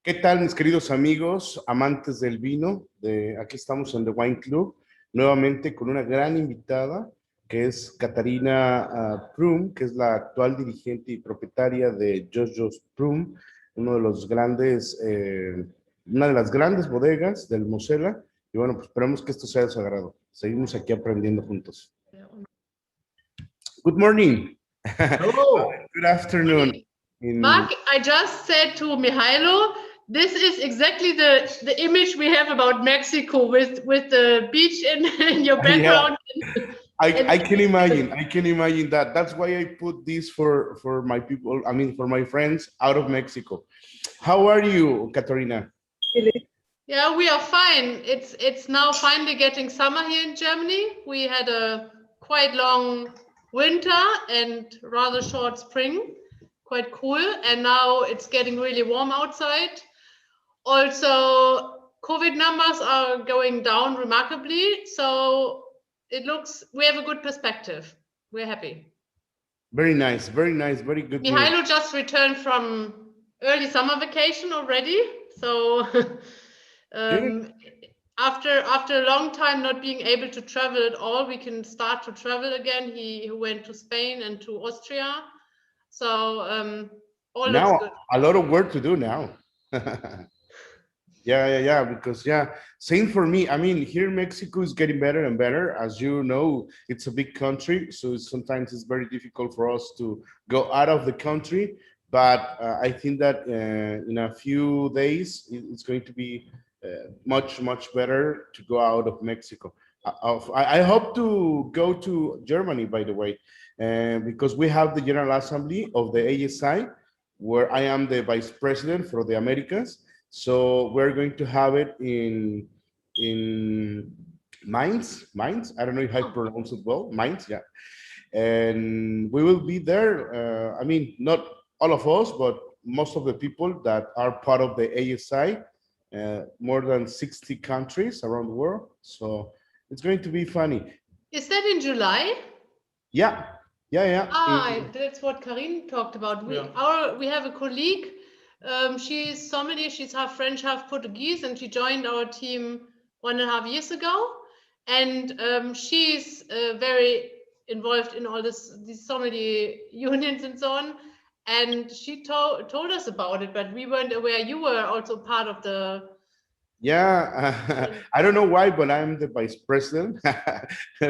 ¿Qué tal, mis queridos amigos, amantes del vino? Aquí estamos en The Wine Club, nuevamente con una gran invitada, que es Katharina Prüm, que es la actual dirigente y propietaria de Prüm, uno de los grandes, una de las grandes bodegas del Mosela. Y bueno, pues esperemos que esto sea de su agrado. Seguimos aquí aprendiendo juntos. Good morning. Hello. Good afternoon. Mark, I just said to Mihailo, this is exactly the image we have about Mexico with the beach in your background. Yeah. I can imagine that. That's why I put this for my people, I mean, for my friends out of Mexico. How are you, Katharina? Yeah, we are fine. It's now finally getting summer here in Germany. We had a quite long winter and rather short spring, quite cool. And now it's getting really warm outside. Also, COVID numbers are going down remarkably. So it looks, we have a good perspective. We're happy. Very nice, very good. Mihailo just returned from early summer vacation already. So after a long time not being able to travel at all, we can start to travel again. He went to Spain and to Austria. So all now looks good. A lot of work to do now. Yeah, because same for me. I mean, here Mexico is getting better and better. As you know, it's a big country, so sometimes it's very difficult for us to go out of the country. But I think that in a few days, it's going to be much better to go out of Mexico. I hope to go to Germany, by the way, because we have the General Assembly of the ASI, where I am the vice president for the Americas. So we're going to have it in Mainz. I don't know if I pronounce it well. Mainz, yeah. And we will be there. I mean, not all of us, but most of the people that are part of the ASI, more than 60 countries around the world. So it's going to be funny. Is that in July? Yeah. That's what Karin talked about. We have a colleague. She's sommelier. She's half French, half Portuguese, and she joined our team 1.5 years ago. And she's very involved in all these sommelier unions and so on. And she told us about it, but we weren't aware you were also part of the. Yeah, I don't know why, but I'm the vice president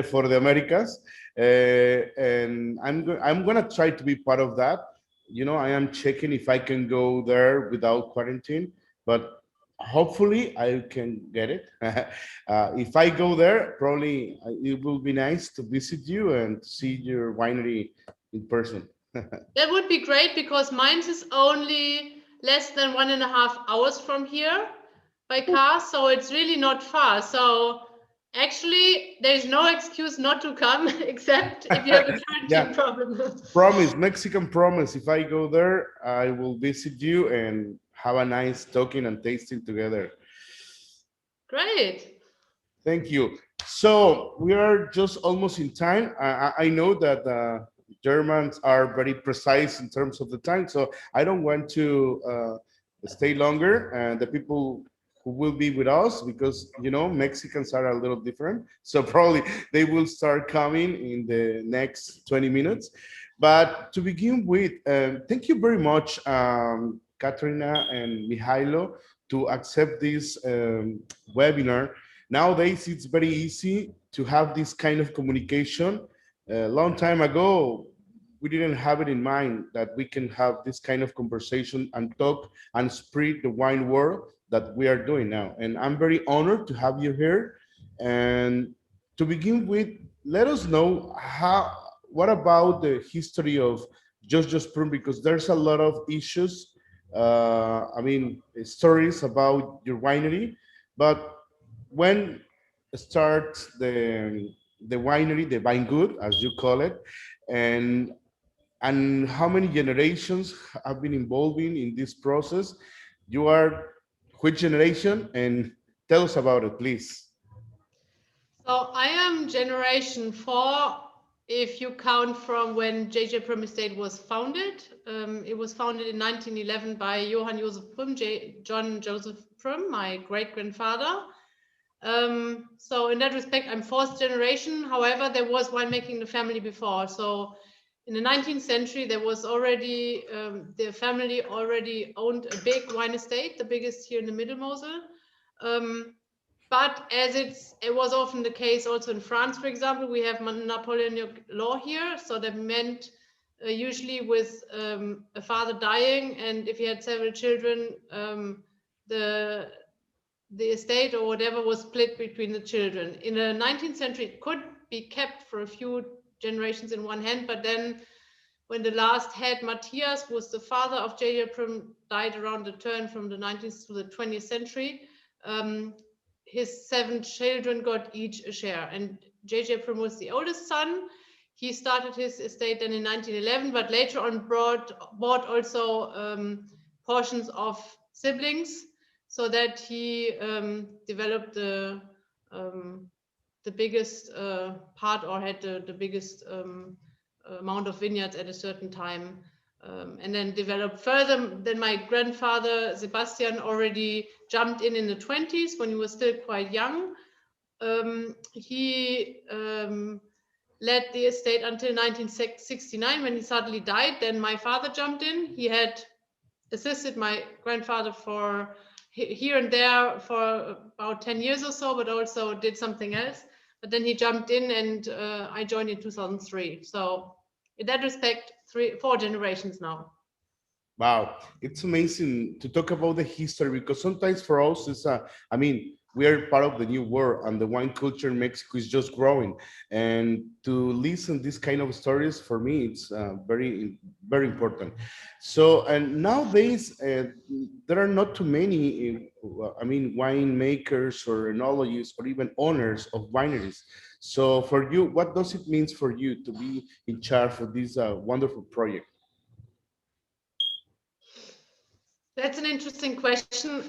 for the Americas, and I'm gonna try to be part of that. You know, I am checking if I can go there without quarantine, but hopefully I can get it. If I go there, probably it will be nice to visit you and see your winery in person. That would be great because Mainz is only less than 1.5 hours from here by car, so it's really not far. So actually, there's no excuse not to come except if you have a quarantine problem. Promise, Mexican promise. If I go there, I will visit you and have a nice talking and tasting together. Great. Thank you. So we are just almost in time. I know that Germans are very precise in terms of the time, so I don't want to stay longer. And the people who will be with us, because you know Mexicans are a little different, so probably they will start coming in the next 20 minutes. But to begin with, thank you very much, Katharina and Mihailo, to accept this webinar. Nowadays, it's very easy to have this kind of communication. A long time ago, we didn't have it in mind that we can have this kind of conversation and talk and spread the wine world that we are doing now. And I'm very honored to have you here. And to begin with, let us know what about the history of Prüm, because there's a lot of issues, I mean, stories about your winery, but when starts the winery, the Weingut, as you call it, and how many generations have been involving in this process? You are which generation? And tell us about it, please. So I am generation 4 if you count from when J.J. Prüm estate was founded. It was founded in 1911 by Johann Joseph Prüm, John Joseph Prüm, my great-grandfather. So in that respect, I'm fourth generation. However, there was winemaking in the family before. So in the 19th century, there was already, the family already owned a big wine estate, the biggest here in the Middle Mosel. But as it was often the case also in France, for example, we have Napoleonic law here. So that meant usually with a father dying, and if he had several children, the estate or whatever was split between the children. In the 19th century, it could be kept for a few generations in one hand, but then when the last head, Matthias, was the father of J.J. Prüm, died around the turn from the 19th to the 20th century, his 7 children got each a share, and J.J. Prüm was the oldest son. He started his estate then in 1911, but later on bought also portions of siblings, so that he developed the biggest part, or had the biggest amount of vineyards at a certain time, and then developed further. Then my grandfather Sebastian already jumped in the 20s when he was still quite young. He led the estate until 1969 when he suddenly died. Then my father jumped in. He had assisted my grandfather for here and there for about 10 years or so, but also did something else. But then he jumped in, and I joined in 2003. So in that respect, 4 generations now. Wow, it's amazing to talk about the history, because sometimes for us it's I mean, we are part of the new world, and the wine culture in Mexico is just growing. And to listen this kind of stories, for me, it's very, very important. So, and nowadays there are not too many, I mean, winemakers or enologists or even owners of wineries. So, for you, what does it mean for you to be in charge of this wonderful project? That's an interesting question.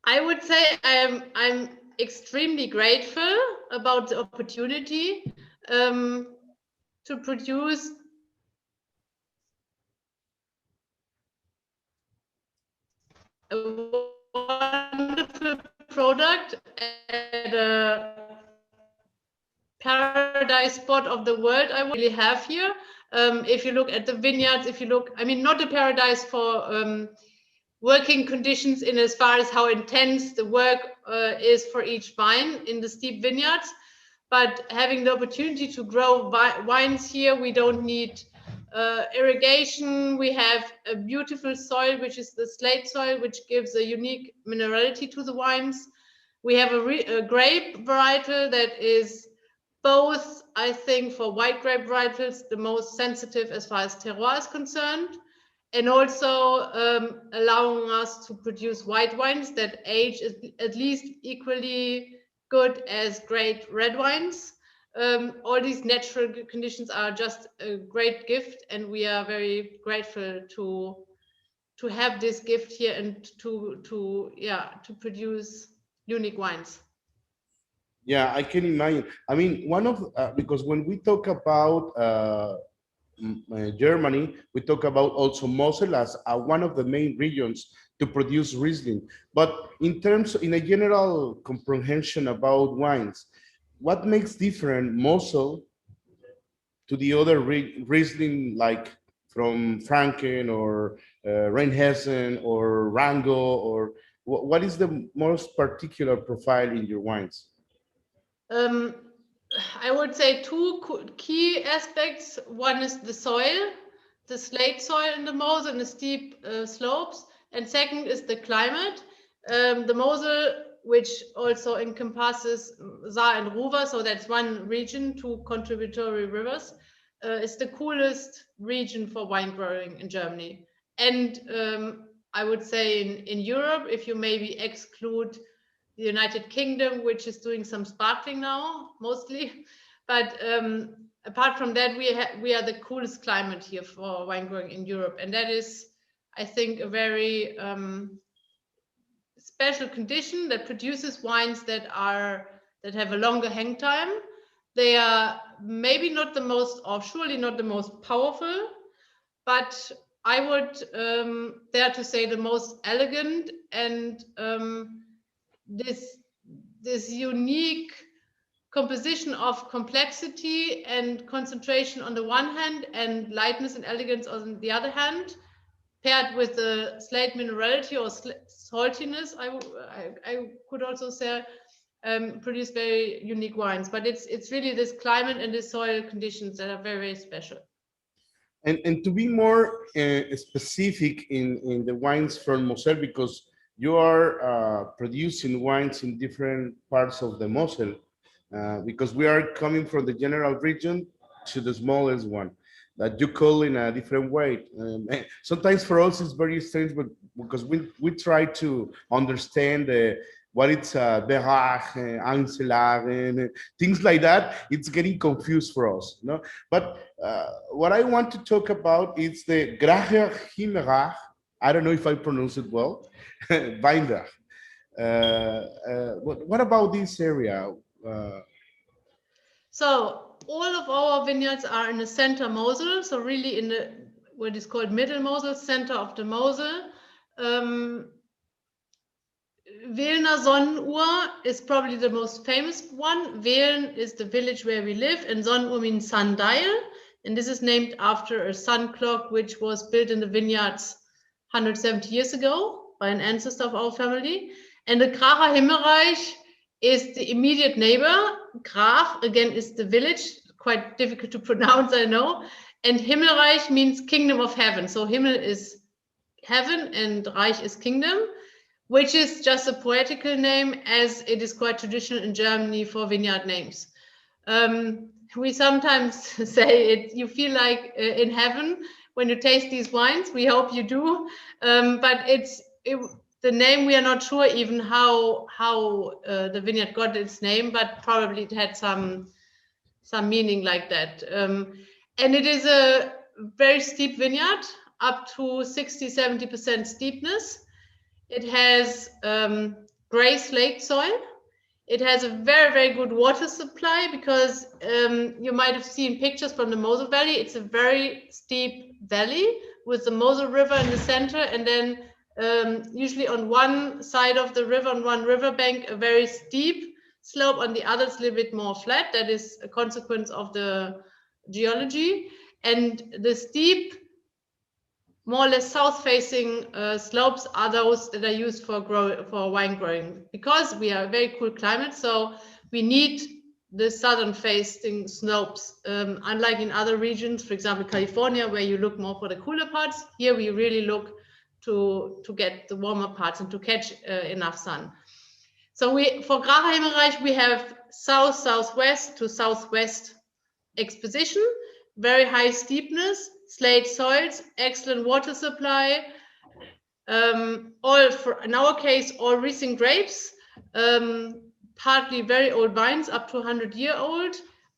I would say I'm extremely grateful about the opportunity to produce a wonderful product at a paradise spot of the world I really have here. If you look at the vineyards, if you look, I mean, not a paradise for working conditions in as far as how intense the work is for each vine in the steep vineyards, but having the opportunity to grow wines here, we don't need irrigation. We have a beautiful soil, which is the slate soil, which gives a unique minerality to the wines. We have a grape varietal that is both, I think, for white grape varietals, the most sensitive as far as terroir is concerned, and also allowing us to produce white wines that age at least equally good as great red wines. All these natural conditions are just a great gift, and we are very grateful to have this gift here and to produce unique wines. Yeah, I can imagine. I mean, one of because when we talk about Germany, we talk about also Mosel as one of the main regions to produce Riesling. But in terms, in a general comprehension about wines, what makes different Mosel to the other Riesling, like from Franken or Rheinhessen or Rango, or what is the most particular profile in your wines? I would say 2 key aspects. One is the soil, the slate soil in the Mosel and the steep slopes. And second is the climate. The Mosel, which also encompasses Saar and Ruhr, so that's one region, 2 contributory rivers, is the coolest region for wine growing in Germany. And I would say in Europe, if you maybe exclude the United Kingdom, which is doing some sparkling now, mostly. But apart from that, we are the coolest climate here for wine growing in Europe. And that is, I think, a very special condition that produces wines that have a longer hang time. They are maybe not the most, or surely not the most powerful, but I would dare to say the most elegant, and this unique composition of complexity and concentration on the one hand, and lightness and elegance on the other hand, paired with the slate minerality or saltiness, I could also say, produce very unique wines. But it's really this climate and the soil conditions that are very, very special. And to be more specific in the wines from Mosel, because you are producing wines in different parts of the Mosel, because we are coming from the general region to the smallest one that you call in a different way. Sometimes for us it's very strange, but because we try to understand what it's Berach, Ancelage, things like that, it's getting confused for us. No? But what I want to talk about is the Gracher Himmerach. I don't know if I pronounce it well. Weinberg. What about this area? So all of our vineyards are in the center Mosel, so really in the what is called Middle Mosel, center of the Mosel. Wehlener Sonnenuhr is probably the most famous one. Wehlen is the village where we live, and Sonnenuhr means sundial, and this is named after a sun clock which was built in the vineyards 170 years ago by an ancestor of our family. And the Gracher Himmerreich is the immediate neighbor. Grach, again, is the village, quite difficult to pronounce, I know. And Himmelreich means kingdom of heaven. So Himmel is heaven and Reich is kingdom, which is just a poetical name, as it is quite traditional in Germany for vineyard names. We sometimes say it, you feel like in heaven when you taste these wines. We hope you do. But the name, we are not sure even how the vineyard got its name, but probably it had some meaning like that. And it is a very steep vineyard, up to 60–70% steepness. It has gray slate soil. It has a very, very good water supply, because you might have seen pictures from the Mosel Valley. It's a very steep valley with the Mosel River in the center, and then usually on one side of the river, on one riverbank, a very steep slope, on the other it's a little bit more flat. That is a consequence of the geology. And the steep, more or less south-facing slopes are those that are used for wine growing, because we are a very cool climate, so we need the southern-facing slopes. Unlike in other regions, for example, California, where you look more for the cooler parts, here we really look to get the warmer parts and to catch enough sun. So for Gracher Himmerreich, we have south-southwest to southwest exposition, very high steepness, slate soils, excellent water supply, in our case, all Riesling grapes, partly very old vines, up to 100-year-old,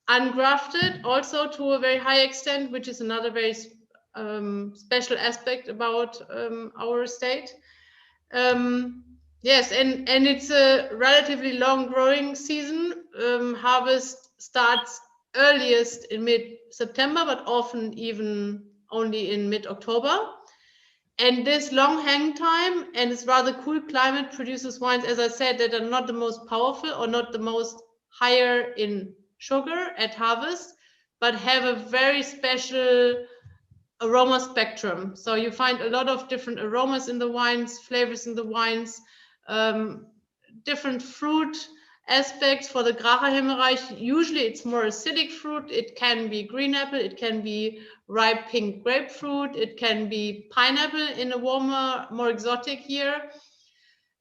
ungrafted, also to a very high extent, which is another very special aspect about our estate. Yes, and it's a relatively long growing season. Harvest starts earliest in mid-September, but often even only in mid-October. And this long hang time and this rather cool climate produces wines, as I said, that are not the most powerful or not the most higher in sugar at harvest, but have a very special aroma spectrum. So you find a lot of different aromas in the wines, flavors in the wines, different fruit aspects. For the Gracher Himmerreich, usually it's more acidic fruit. It can be green apple, it can be ripe pink grapefruit, it can be pineapple in a warmer, more exotic year.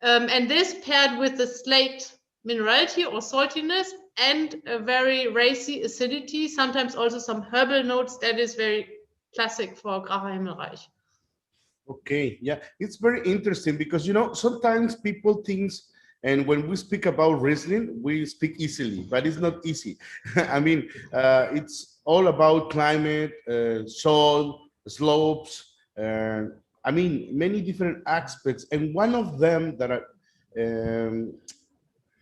And this paired with the slate minerality or saltiness and a very racy acidity, sometimes also some herbal notes, that is very classic for Gracher Himmerreich. Okay, yeah, it's very interesting because, sometimes people think, and when we speak about Riesling, we speak easily, but it's not easy. I mean, it's all about climate, soil, slopes, many different aspects. And one of them that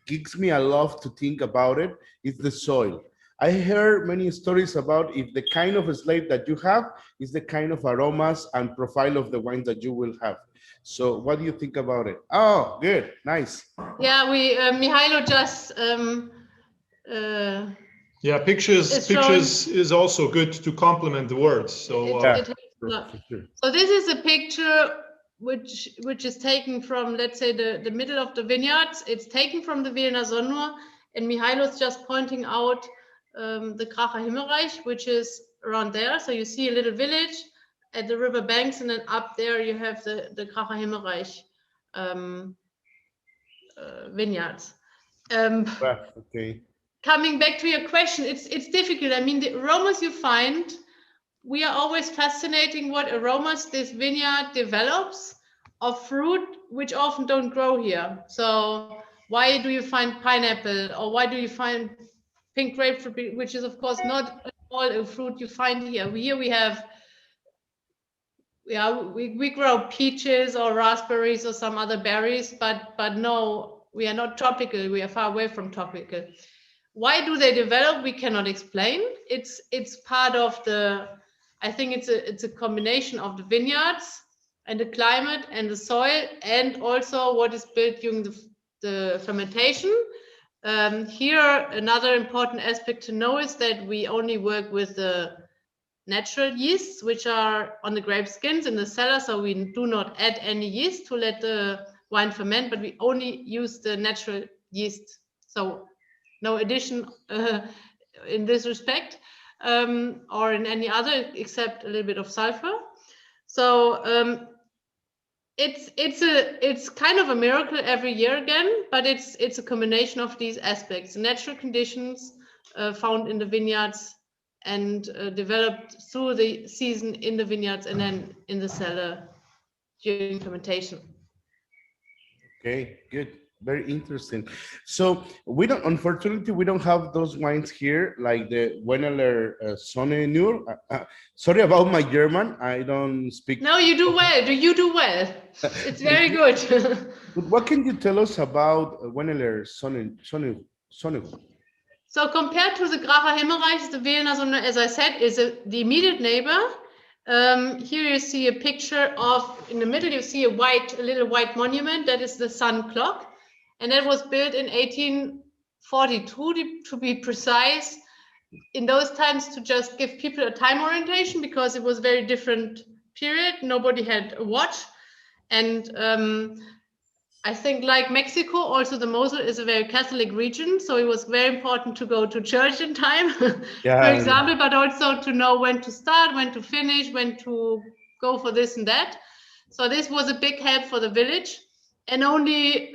gives me a love to think about it is the soil. I heard many stories about if the kind of slate that you have is the kind of aromas and profile of the wines that you will have. So what do you think about it? Oh, good, nice. Yeah, we Mihailo just yeah, pictures is also good to complement the words. So so this is a picture which is taken from, let's say, the middle of the vineyards. It's taken from the Wiener Sonnenur, and Mihailo's just pointing out the Kracher Himmelreich, which is around there. So you see a little village at the river banks, and then up there you have the Kracher Himmelreich vineyards. Okay. Coming back to your question, it's difficult. I mean, the aromas you find, we are always fascinating what aromas this vineyard develops of fruit, which often don't grow here. So why do you find pineapple, or why do you find pink grapefruit, which is of course not at all a fruit you find here. Here we have, yeah, we grow peaches or raspberries or some other berries, but no, we are not tropical. We are far away from tropical. Why do they develop? We cannot explain. It's part of the, I think it's a combination of the vineyards and the climate and the soil, and also what is built during the fermentation. Here, another important aspect to know is that we only work with the natural yeasts, which are on the grape skins in the cellar. So we do not add any yeast to let the wine ferment, but we only use the natural yeast. So no addition in this respect, or in any other, except a little bit of sulfur. So it's kind of a miracle every year again, but it's a combination of these aspects: natural conditions found in the vineyards and developed through the season in the vineyards and then in the cellar during fermentation. Okay, good. Very interesting. So we don't, unfortunately, we don't have those wines here, like the Wenneler Sonnenur. Sorry about my German. I don't speak. No, you do well. You do well. It's very good. But what can you tell us about Wenneler Sonnenur? So compared to the Kracher Himmelreich, the Wiener Sonnenur, as I said, is the immediate neighbor. Here you see a picture of, in the middle you see a little white monument. That is the sun clock. And that was built in 1842, to be precise, in those times, to just give people a time orientation, because it was a very different period. Nobody had a watch. And I think, like Mexico, also the Mosel is a very Catholic region. So it was very important to go to church in time, yeah, for example, but also to know when to start, when to finish, when to go for this and that. So this was a big help for the village. And only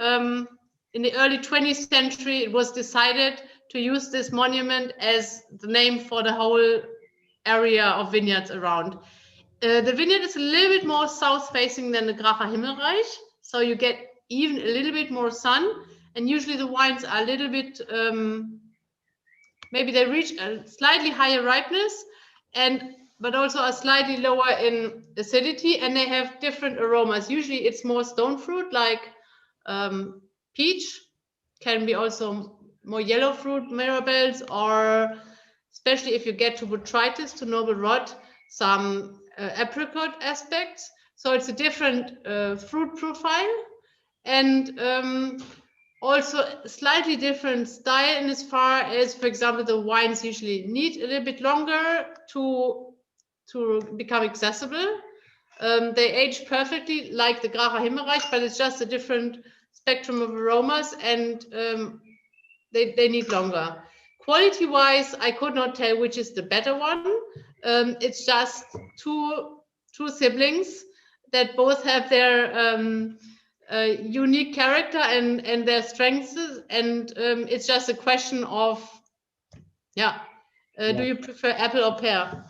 in the early 20th century, it was decided to use this monument as the name for the whole area of vineyards around. The vineyard is a little bit more south-facing than the Kracher Himmelreich, so you get even a little bit more sun, and usually the wines are a little bit, maybe they reach a slightly higher ripeness, but also are slightly lower in acidity, and they have different aromas. Usually it's more stone fruit, like peach, can be also more yellow fruit, mirabelles, or especially if you get to botrytis, to noble rot, some apricot aspects. So it's a different fruit profile, and also slightly different style in as far as, for example, the wines usually need a little bit longer to become accessible. They age perfectly like the Kracher Himmelreich, but it's just a different spectrum of aromas, and they need longer. Quality-wise, I could not tell which is the better one. It's just two siblings that both have their unique character and their strengths, and it's just a question of, do you prefer apple or pear?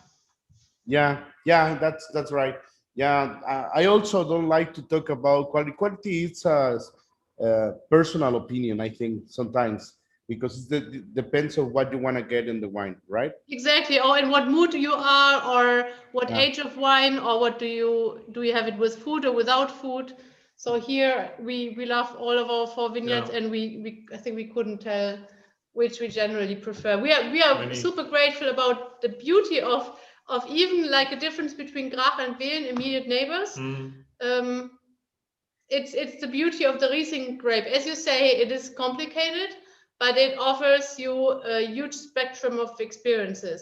Yeah, that's right. Yeah, I also don't like to talk about quality. Quality is a personal opinion, I think, sometimes, because it depends on what you want to get in the wine, right? Exactly. Or in what mood you are, or what age of wine, or what do you have it with food or without food? So here we love all of our 4 vineyards, and I think we couldn't tell which we generally prefer. We are super grateful about the beauty of even like a difference between Grach and Wehlen, immediate neighbors. It's the beauty of the Riesling grape. As you say, it is complicated, but it offers you a huge spectrum of experiences.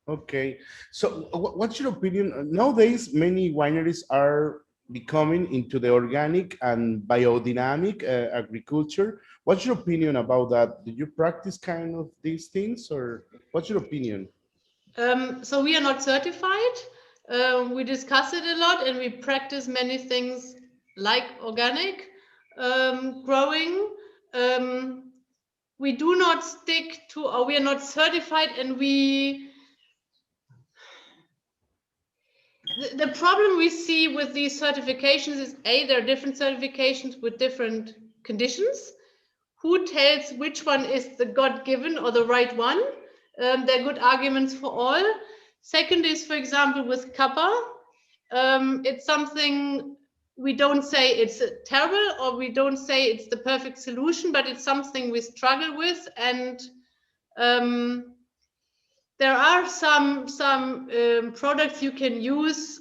Okay, so what's your opinion? Nowadays, many wineries are becoming into the organic and biodynamic agriculture. What's your opinion about that? Do you practice kind of these things, or what's your opinion? So we are not certified. We discuss it a lot, and we practice many things like organic growing. We do not stick to, or we are not certified, and the problem we see with these certifications is there are different certifications with different conditions. Who tells which one is the God-given or the right one? There are good arguments for all. Second is, for example, with Kappa, it's something we don't say it's terrible, or we don't say it's the perfect solution, but it's something we struggle with. And there are some products you can use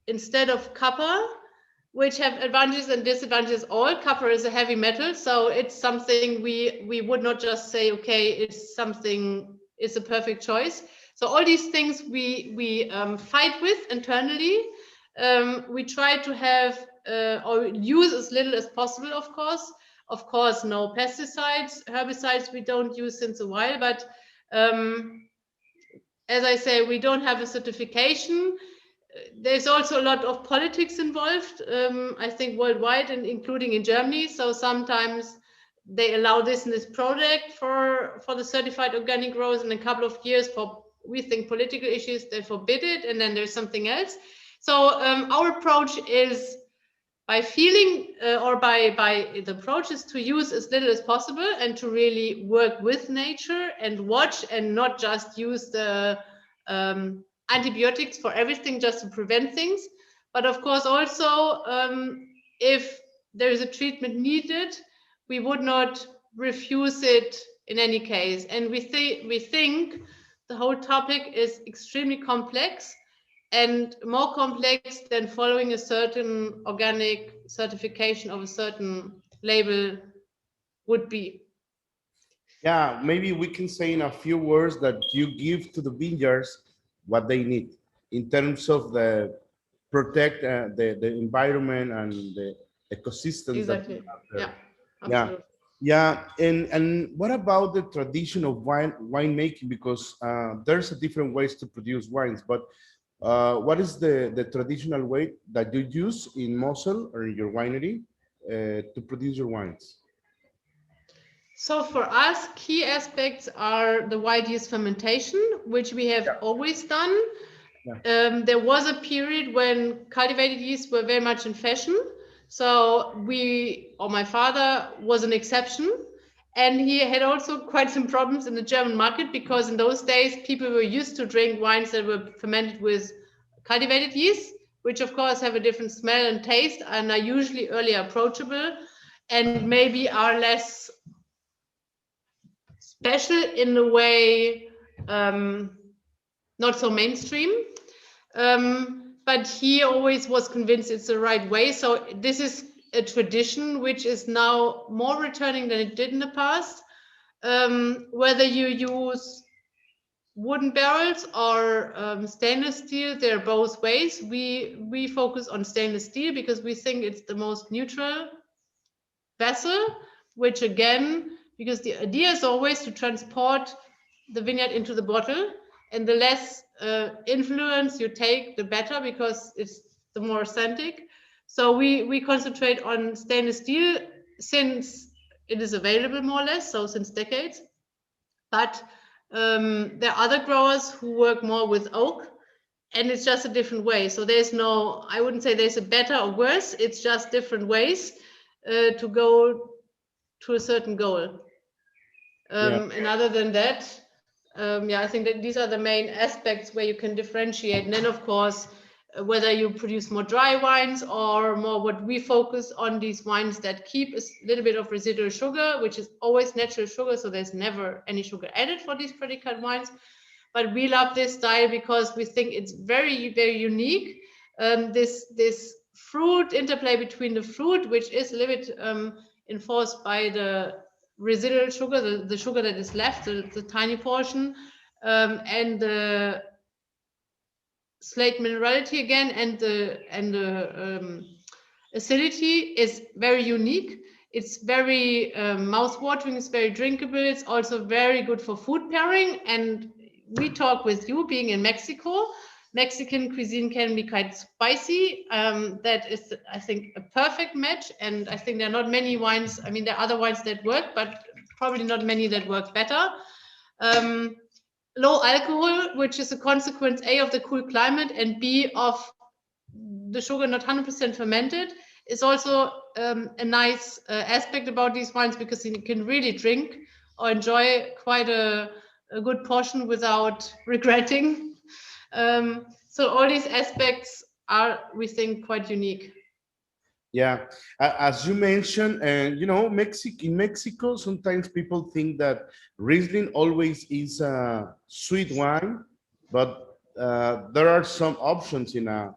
instead of Kappa, which have advantages and disadvantages. All Kappa is a heavy metal, so it's something we would not just say, okay, it's a perfect choice. So all these things we fight with internally. We try to have or use as little as possible, of course. Of course, no pesticides, herbicides we don't use since a while, but as I say, we don't have a certification. There's also a lot of politics involved, I think worldwide and including in Germany. So sometimes they allow this in this project for the certified organic growers, and in a couple of years we think political issues, they forbid it, and then there's something else. So our approach is by feeling or by the approach is to use as little as possible and to really work with nature and watch, and not just use the antibiotics for everything just to prevent things. But of course also if there is a treatment needed, we would not refuse it in any case. And we think the whole topic is extremely complex, and more complex than following a certain organic certification of a certain label would be. Yeah, maybe we can say in a few words that you give to the vineyards what they need in terms of the protect the environment and the ecosystems. Exactly. That Yeah. Yeah. And what about the tradition of winemaking? Because there's a different ways to produce wines, but what is the traditional way that you use in Mosel or in your winery to produce your wines? So for us, key aspects are the wide yeast fermentation, which we have always done. Yeah. There was a period when cultivated yeasts were very much in fashion. So my father was an exception. And he had also quite some problems in the German market, because in those days, people were used to drink wines that were fermented with cultivated yeast, which of course have a different smell and taste and are usually earlier approachable and maybe are less special in a way, not so mainstream. But he always was convinced it's the right way. So this is a tradition which is now more returning than it did in the past. Whether you use wooden barrels or stainless steel, they're both ways. We focus on stainless steel because we think it's the most neutral vessel, which again, because the idea is always to transport the vineyard into the bottle, and the less influence you take, the better, because it's the more authentic. So we concentrate on stainless steel since it is available more or less, so since decades. But there are other growers who work more with oak, and it's just a different way. So there's no, I wouldn't say there's a better or worse, it's just different ways to go to a certain goal. And other than that, I think that these are the main aspects where you can differentiate. And then, of course, whether you produce more dry wines or more what we focus on, these wines that keep a little bit of residual sugar, which is always natural sugar, so there's never any sugar added for these predicate wines. But we love this style because we think it's very, very unique. This fruit interplay between the fruit, which is a little bit enforced by the residual sugar, the sugar that is left, the tiny portion, and the slate minerality again, and the acidity is very unique. It's very mouth-watering, it's very drinkable, it's also very good for food pairing. And we talk with you being in Mexico. Mexican cuisine can be quite spicy. That is, I think, a perfect match. And I think there are not many wines. I mean, there are other wines that work, but probably not many that work better. Low alcohol, which is a consequence, A, of the cool climate, and B, of the sugar not 100% fermented, is also a nice aspect about these wines, because you can really drink or enjoy quite a good portion without regretting. So all these aspects are, we think, quite unique. Yeah, as you mentioned, and you know, in Mexico, sometimes people think that Riesling always is a sweet wine, but there are some options in a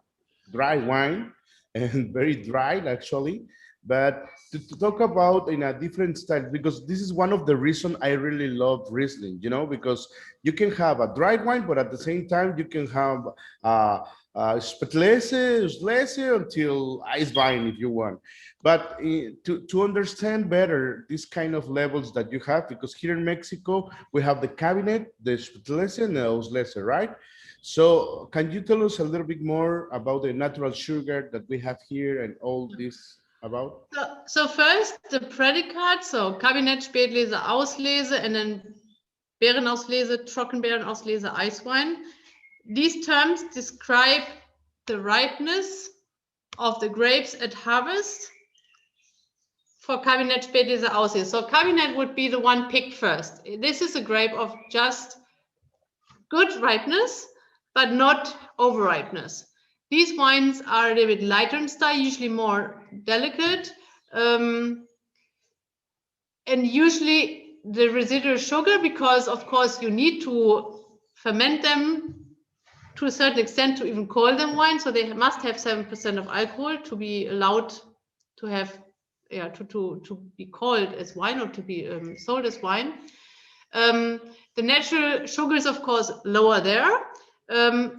dry wine, and very dry actually. But to talk about in a different style, because this is one of the reasons I really love Riesling, you know, because you can have a dry wine, but at the same time you can have Spätlese until ice wine if you want. But to understand better this kind of levels that you have, because here in Mexico we have the cabinet, the Spätlese and the Auslese, right? So can you tell us a little bit more about the natural sugar that we have here and all this about? So first, the predicate, so Kabinett, Spätlese, Auslese, and then Beerenauslese, Trockenbeerenauslese, Eiswein. These terms describe the ripeness of the grapes at harvest for Kabinett, Spätlese, Auslese. So Kabinett would be the one picked first. This is a grape of just good ripeness, but not over ripeness. These wines are a little bit lighter in style, usually more delicate, and usually the residual sugar, because of course you need to ferment them to a certain extent to even call them wine. So they must have 7% of alcohol to be allowed to have, to be called as wine or to be sold as wine. The natural sugar is of course lower there.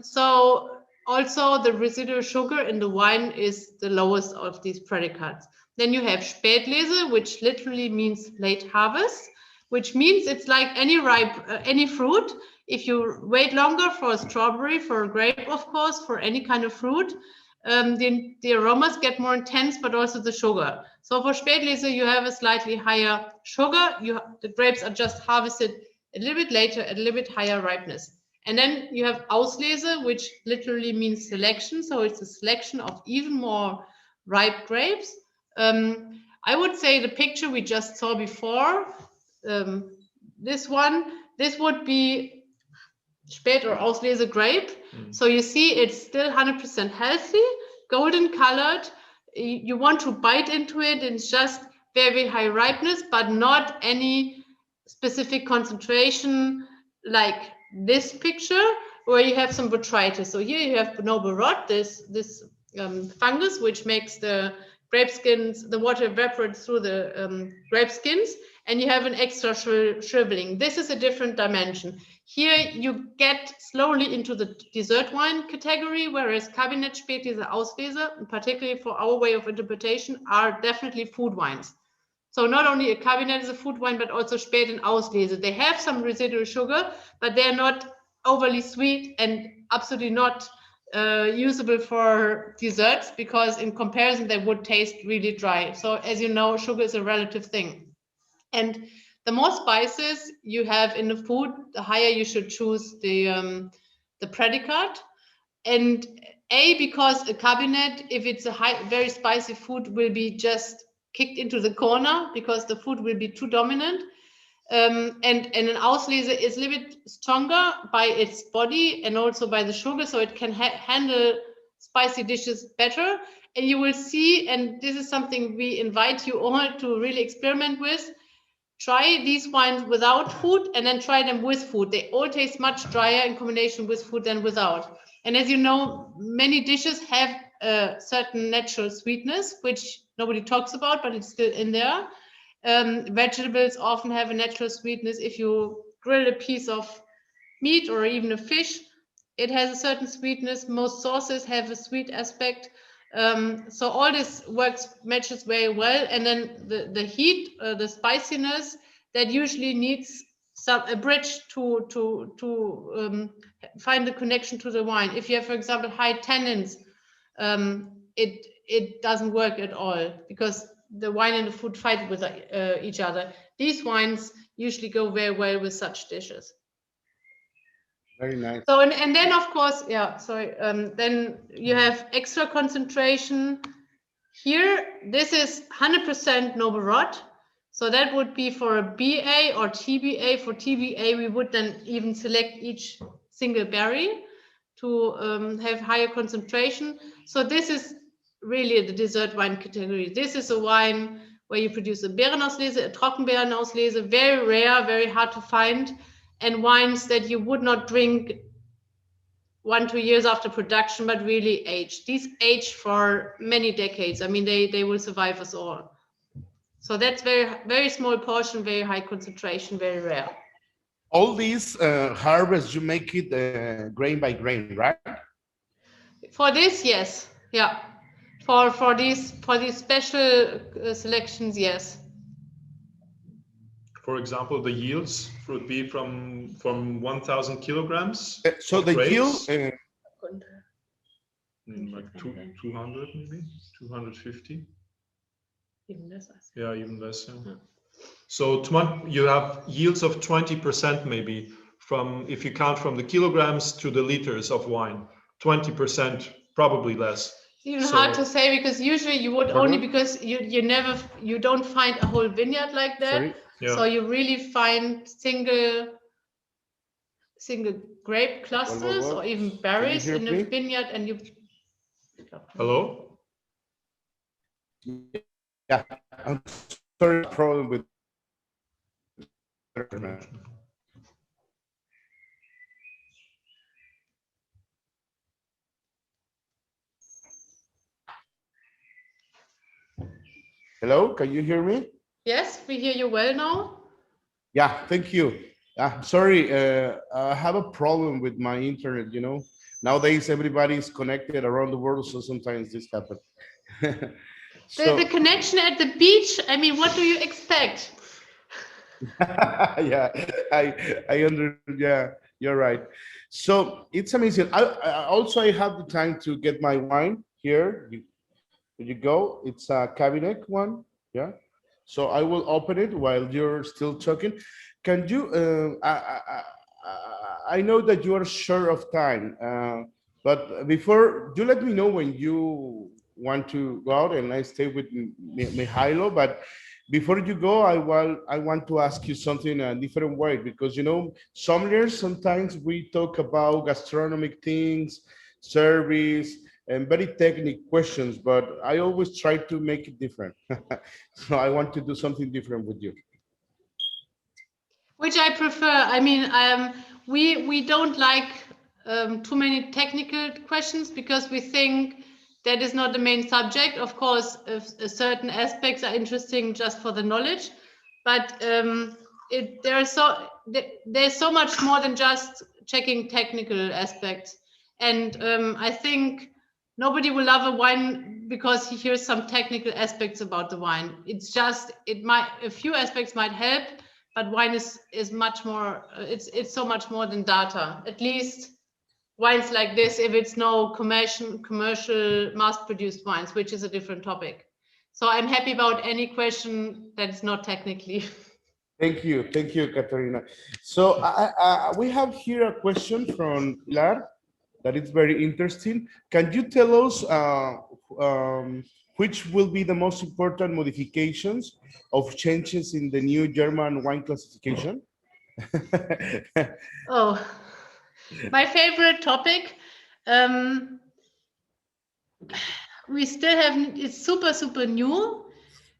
So also the residual sugar in the wine is the lowest of these predicates. Then you have Spätlese, which literally means late harvest, which means it's like any fruit. If you wait longer for a strawberry, for a grape, of course, for any kind of fruit, the aromas get more intense, but also the sugar. So for Spätlese, you have a slightly higher sugar. The grapes are just harvested a little bit later, at a little bit higher ripeness. And then you have Auslese, which literally means selection. So it's a selection of even more ripe grapes. I would say the picture we just saw before, this would be Spät or Auslese grape. So you see it's still 100% healthy, golden colored. You want to bite into it. It's just very high ripeness, but not any specific concentration like this picture where you have some botrytis. So here you have noble rot, this fungus which makes the grape skins, the water evaporates through the grape skins, and you have an extra shriveling. This is a different dimension. Here you get slowly into the dessert wine category, whereas Kabinett, Spätlese, Auslese, particularly for our way of interpretation, are definitely food wines. So not only a Kabinett is a food wine, but also Spät and Auslese. They have some residual sugar, but they're not overly sweet and absolutely not usable for desserts, because in comparison, they would taste really dry. So as you know, sugar is a relative thing. And the more spices you have in the food, the higher you should choose the predicate. And because a Kabinett, if it's a very spicy food, will be just kicked into the corner because the food will be too dominant. And an Auslese is a little bit stronger by its body and also by the sugar, so it can handle spicy dishes better. And you will see, and this is something we invite you all to really experiment with. Try these wines without food and then try them with food. They all taste much drier in combination with food than without. And as you know, many dishes have a certain natural sweetness, which nobody talks about, but it's still in there. Vegetables often have a natural sweetness. If you grill a piece of meat or even a fish, it has a certain sweetness. Most sauces have a sweet aspect. So all this matches very well. And then the heat, the spiciness, that usually needs a bridge to find the connection to the wine. If you have, for example, high tannins, it doesn't work at all because the wine and the food fight with each other. These wines usually go very well with such dishes. Very nice. So and then of course, then you have extra concentration here. This is 100% noble rot. So that would be for a BA or TBA. For TBA, we would then even select each single berry to have higher concentration. So this is really the dessert wine category. This is a wine where you produce a Beerenauslese, a Trockenbeerenauslese, very rare, very hard to find, and wines that you would not drink 1-2 years after production, but really age. These age for many decades. I mean, they will survive us all. So that's very, very small portion, very high concentration, very rare. All these harvests, you make it grain by grain, right? For this, yes, yeah. For these special selections, yes. For example, the yields would be from 1,000 kilograms. So the yield, like 200 maybe, 250. Even less. Yeah, even less. Yeah. So you have yields of 20% maybe from, if you count from the kilograms to the liters of wine, 20%, probably less. It's even hard to say because usually you would only because you don't find a whole vineyard like that. Sorry? Yeah. So you really find single grape clusters or even berries in a vineyard, and you. Hello? Yeah, I'm sorry, problem with. Hello, can you hear me? Yes, we hear you well now. Yeah, thank you. Sorry, I have a problem with my internet, you know. Nowadays, everybody is connected around the world, so sometimes this happens. The connection at the beach, I mean, what do you expect? Yeah, yeah, you're right. So it's amazing. I have the time to get my wine here. Here you go. It's a cabinet one. Yeah. So I will open it while you're still talking. Can you? I know that you are short of time, but before you let me know when you want to go out, and I stay with Mihailo. But before you go, I want to ask you something a different way, because you know, sometimes we talk about gastronomic things, service, and very technical questions, but I always try to make it different. So I want to do something different with you. Which I prefer. I mean, we don't like too many technical questions because we think that is not the main subject. Of course, certain aspects are interesting just for the knowledge, but there's so much more than just checking technical aspects. And I think nobody will love a wine because he hears some technical aspects about the wine. It's just, a few aspects might help, but wine is much more, it's so much more than data. At least wines like this, if it's no commercial mass-produced wines, which is a different topic. So I'm happy about any question that is not technically. Thank you, Katharina. So we have here a question from Pilar that is very interesting. Can you tell us which will be the most important modifications of changes in the new German wine classification? Oh, my favorite topic. we still have, it's super new.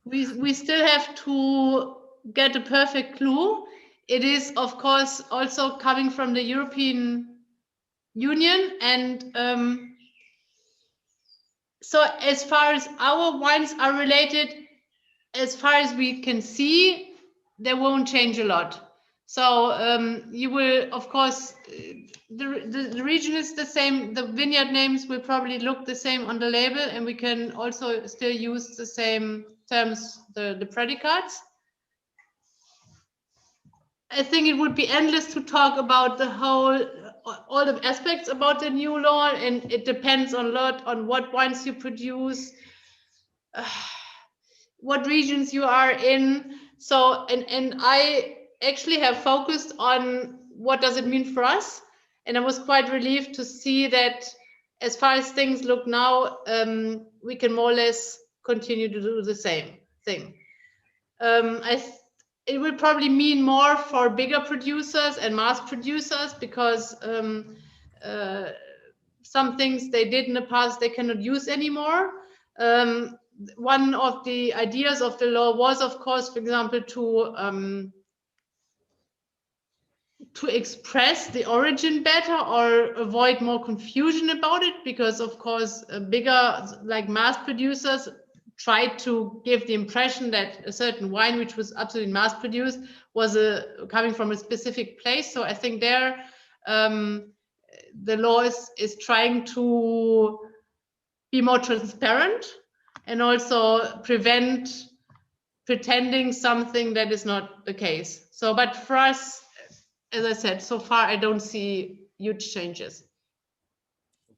We still have to get a perfect clue. It is, of course, also coming from the European Union. And so as far as our wines are related, as far as we can see, they won't change a lot. So you will, of course, the region is the same. The vineyard names will probably look the same on the label, and we can also still use the same terms, the predicates. I think it would be endless to talk about all the aspects about the new law, and it depends a lot on what wines you produce, what regions you are in. So, and I actually have focused on what does it mean for us. And I was quite relieved to see that as far as things look now, we can more or less continue to do the same thing. It will probably mean more for bigger producers and mass producers, because some things they did in the past they cannot use anymore. One of the ideas of the law was, of course, for example, to express the origin better or avoid more confusion about it, because, of course, bigger, like mass producers, tried to give the impression that a certain wine, which was absolutely mass produced, was coming from a specific place. So I think there the law is trying to be more transparent and also prevent pretending something that is not the case. So, but for us, as I said, so far I don't see huge changes.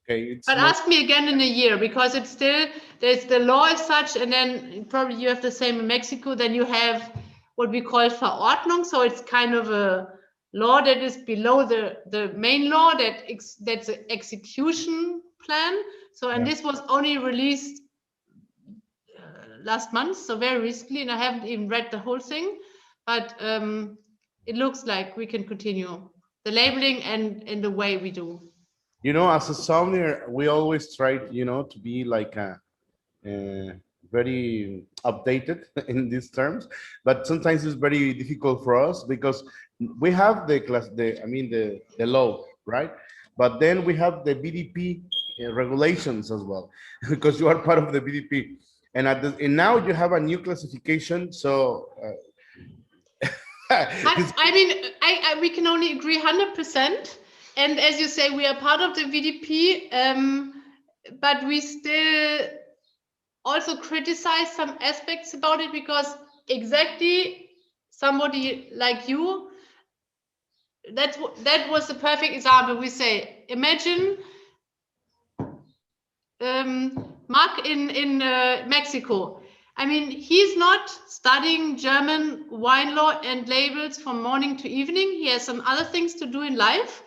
Okay, but ask me again in a year, because it's still, there's the law as such, and then probably you have the same in Mexico. Then you have what we call Verordnung, so it's kind of a law that is below the main law, that's an execution plan. So, and this was only released last month, so very recently, and I haven't even read the whole thing, but it looks like we can continue the labeling and in the way we do. You know, as a sommelier, we always try, you know, to be like very updated in these terms, but sometimes it's very difficult for us because we have the law, right? But then we have the BDP regulations as well, because you are part of the BDP, and now you have a new classification. So I mean, we can only agree 100%. And as you say, we are part of the VDP, but we still also criticize some aspects about it, because exactly somebody like you, that was the perfect example. We say, imagine Mark in Mexico. I mean, he's not studying German wine law and labels from morning to evening. He has some other things to do in life.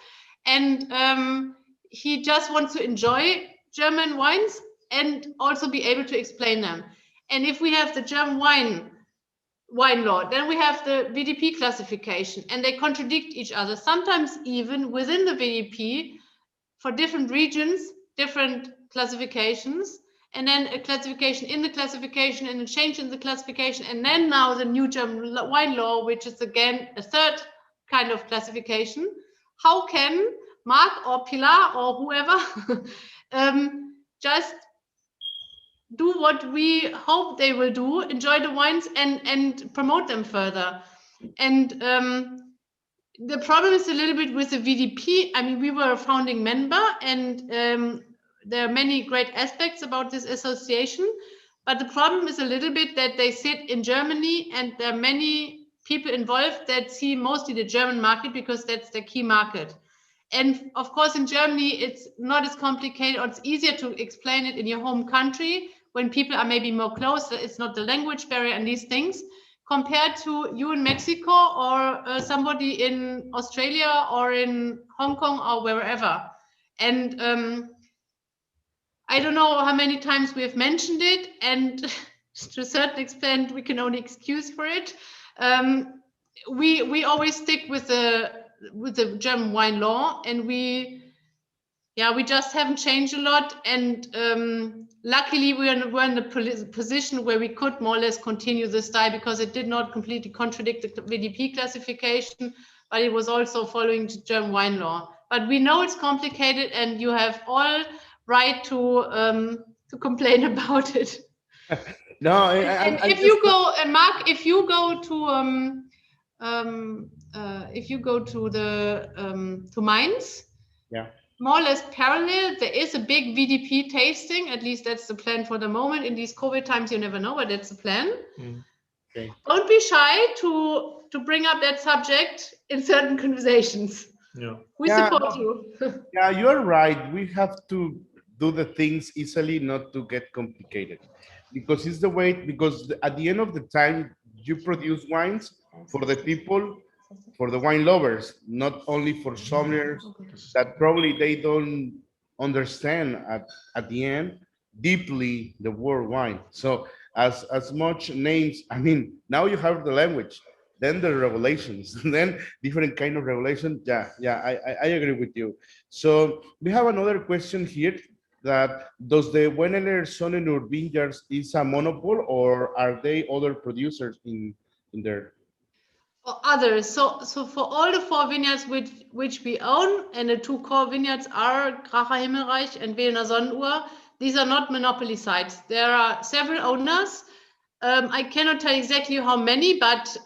And he just wants to enjoy German wines and also be able to explain them. And if we have the German wine law, then we have the VDP classification, and they contradict each other, sometimes even within the VDP for different regions, different classifications, and then a classification in the classification and a change in the classification, and then now the new German wine law, which is again a third kind of classification. How can Mark or Pilar or whoever just do what we hope they will do, enjoy the wines and promote them further? And the problem is a little bit with the VDP. I mean, we were a founding member, and there are many great aspects about this association, but the problem is a little bit that they sit in Germany, and there are many people involved that see mostly the German market because that's the key market. And of course, in Germany, it's not as complicated, or it's easier to explain it in your home country when people are maybe more close. It's not the language barrier and these things, compared to you in Mexico or somebody in Australia or in Hong Kong or wherever. And I don't know how many times we have mentioned it, and to a certain extent, we can only excuse for it. We always stick with the German wine law, and we Yeah, we just haven't changed a lot, and luckily we're in the position where we could more or less continue the style because it did not completely contradict the VDP classification, but it was also following the German wine law. But we know it's complicated, and you have all right to complain about it. No, and if you go, and Mark, if you go to to Mainz, yeah. More or less parallel, there is a big VDP tasting. At least that's the plan for the moment. In these COVID times, you never know, but that's the plan. Okay. Don't be shy to bring up that subject in certain conversations. Yeah. We support you. Yeah, you're right. We have to do the things easily, not to get complicated, because it's the way. Because at the end of the time, you produce wines for the people, for the wine lovers, not only for sommeliers that probably they don't understand at the end deeply the word wine. So as much names, I mean, now you have the language, then the revelations, then different kind of revelation. I agree with you. So we have another question here, that does the Wenneler Sonnenur vineyards is a monopoly, or are they other producers in there? Or others. So for all the 4 vineyards which we own, and the 2 core vineyards are Gracher Himmelreich and Wehlener Sonnenuhr, these are not monopoly sites. There are several owners. I cannot tell exactly how many, but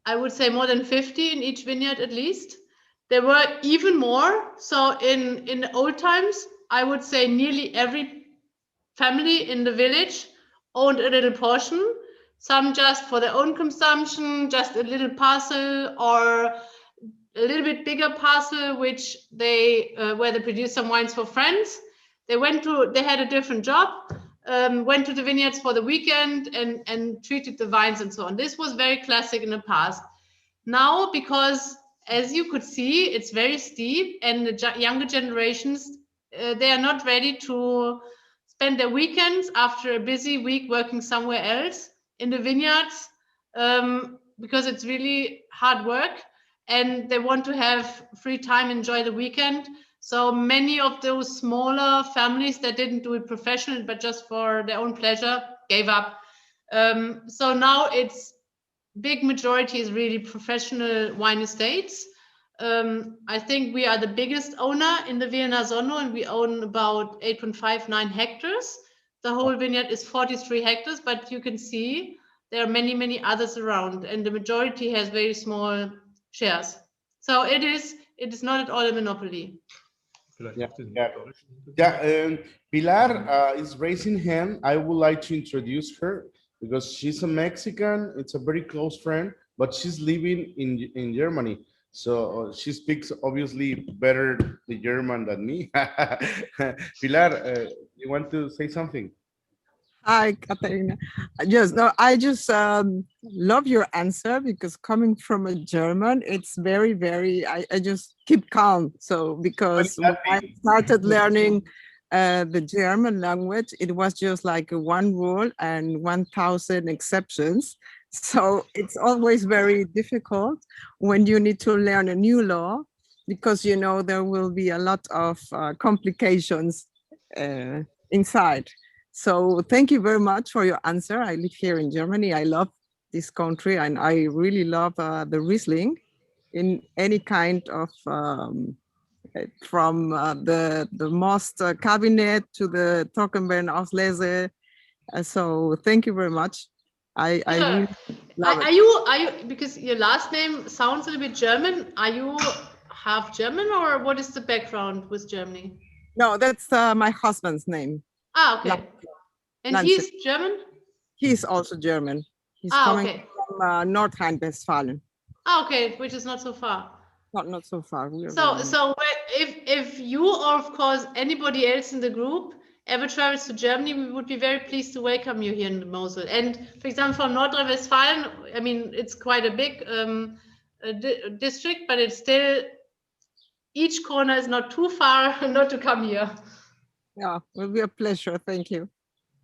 I would say more than 50 in each vineyard at least. There were even more. So in the old times, I would say nearly every family in the village owned a little portion. Some just for their own consumption, just a little parcel, or a little bit bigger parcel, which they where they produce some wines for friends. They had a different job, went to the vineyards for the weekend and treated the vines and so on. This was very classic in the past. Now, because as you could see, it's very steep, and the younger generations, they are not ready to spend their weekends after a busy week working somewhere else in the vineyards, because it's really hard work, and they want to have free time, enjoy the weekend. So many of those smaller families that didn't do it professionally, but just for their own pleasure, gave up. So now it's big majority is really professional wine estates. I think we are the biggest owner in the Wehlener Sonnenuhr, and we own about 8.59 hectares. The whole vineyard is 43 hectares, but you can see there are many, many others around, and the majority has very small shares. So it is not at all a monopoly. Pilar is raising hand. I would like to introduce her because she's a Mexican. It's a very close friend, but she's living in Germany. So she speaks obviously better the German than me. Pilar, you want to say something? Hi, Katharina. I just love your answer, because coming from a German, it's very, very, I just keep calm. So because when I started learning the German language, it was just like one rule and 1,000 exceptions. So it's always very difficult when you need to learn a new law, because, you know, there will be a lot of complications inside. So thank you very much for your answer. I live here in Germany. I love this country, and I really love the Riesling in any kind of, from the most cabinet to the Trockenbeeren Auslese. So thank you very much. I really love it. Are you, because your last name sounds a little bit German, are you half German, or what is the background with Germany? No, that's my husband's name. Ah, okay. And he's German? He's also German. He's coming from North Rhine-Westphalia. Ah, okay, which is not so far. Not so far. So if you, or of course anybody else in the group, ever travels to Germany, we would be very pleased to welcome you here in the Mosel. And for example, from North Rhine-Westphalia, I mean, it's quite a big district, but it's still, each corner is not too far not to come here. Yeah, it will be a pleasure. Thank you.